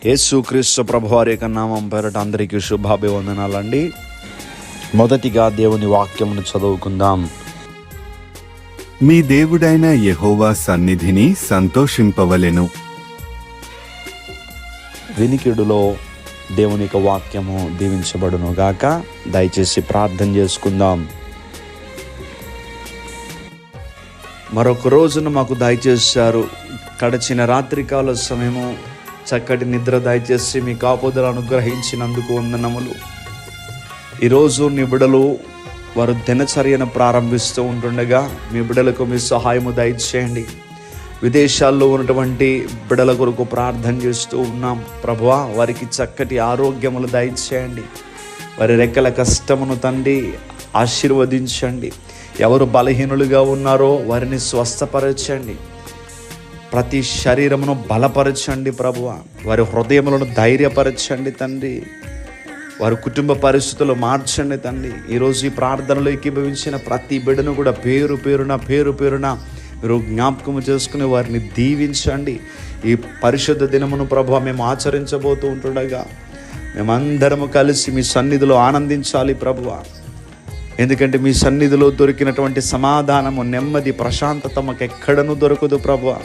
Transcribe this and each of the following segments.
యేసుక్రీస్తు ప్రభువారి యొక్క నామం పేరట అందరికీ శుభాభివందనాలండి. మొదటిగా దేవుని వాక్యమును చదువుకుందాం. మీ దేవుడైన యెహోవా సన్నిధిని సంతోషింపవలెను. వినికిడులో దేవుని యొక్క వాక్యము దీవించబడును గాక. దయచేసి ప్రార్థన చేసుకుందాం. మరొక రోజున మాకు దయచేశారు. గడిచిన రాత్రికాల సమయము చక్కటి నిద్ర దయచేసి మీ కాపుదలు అనుగ్రహించినందుకు వందనములు. ఈరోజు నీ బిడ్డలు వారు దినచర్యను ప్రారంభిస్తూ ఉంటుండగా మీ బిడ్డలకు మీ సహాయము దయచేయండి. విదేశాల్లో ఉన్నటువంటి బిడ్డల కొరకు ప్రార్థన చేస్తూ ఉన్నాం. ప్రభువా, వారికి చక్కటి ఆరోగ్యములు దయచేయండి. వారి రెక్కల కష్టమును తండ్రి ఆశీర్వదించండి. ఎవరు బలహీనులుగా ఉన్నారో వారిని స్వస్థపరచండి. ప్రతి శరీరమును బలపరచండి ప్రభువా. వారి హృదయములను ధైర్యపరచండి తండ్రి. వారి కుటుంబ పరిస్థితులు మార్చండి తండ్రి. ఈరోజు ఈ ప్రార్థనలో ఏకీభవించిన ప్రతి బిడ్డను కూడా పేరు పేరున మీరు జ్ఞాపకం చేసుకుని వారిని దీవించండి. ఈ పరిశుద్ధ దినమును ప్రభువా మేము ఆచరించబోతూ ఉంటుండగా మేమందరము కలిసి మీ సన్నిధిలో ఆనందించాలి ప్రభువా. ఎందుకంటే మీ సన్నిధిలో దొరికినటువంటి సమాధానము, నెమ్మది, ప్రశాంతత మాకు ఎక్కడనూ దొరకదు ప్రభువా.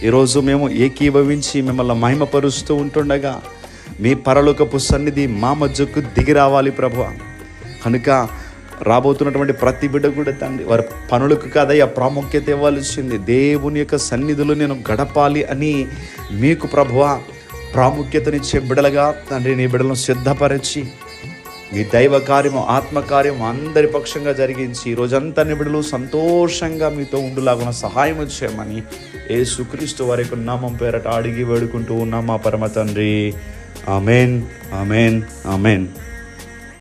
ఈరోజు మేము ఏకీభవించి మిమ్మల్ని మహిమపరుస్తూ ఉంటుండగా మీ పరలోకపు సన్నిధి మా మధ్యకు దిగి రావాలి ప్రభువా. కనుక రాబోతున్నటువంటి ప్రతి బిడ్డ కూడా తండ్రి వారి పనులకు కాదయ్యా ప్రాముఖ్యత ఇవ్వాల్సింది. దేవుని యొక్క సన్నిధిలో నేను గడపాలి అని మీకు ప్రభువా ప్రాముఖ్యతనిచ్చే బిడలుగా తండ్రి నీ బిడ్డలను సిద్ధపరిచి మీ దైవ కార్యము, ఆత్మకార్యము అందరి పక్షంగా జరిగించి ఈ రోజంతా నిబిడలు సంతోషంగా మీతో ఉండులాగున సహాయం చేయమని యేసుక్రీస్తు వారి యొక్క నామం పేరట అడిగి వేడుకుంటూ ఉన్నాం మా పరమ తండ్రి. Amen, amen, amen.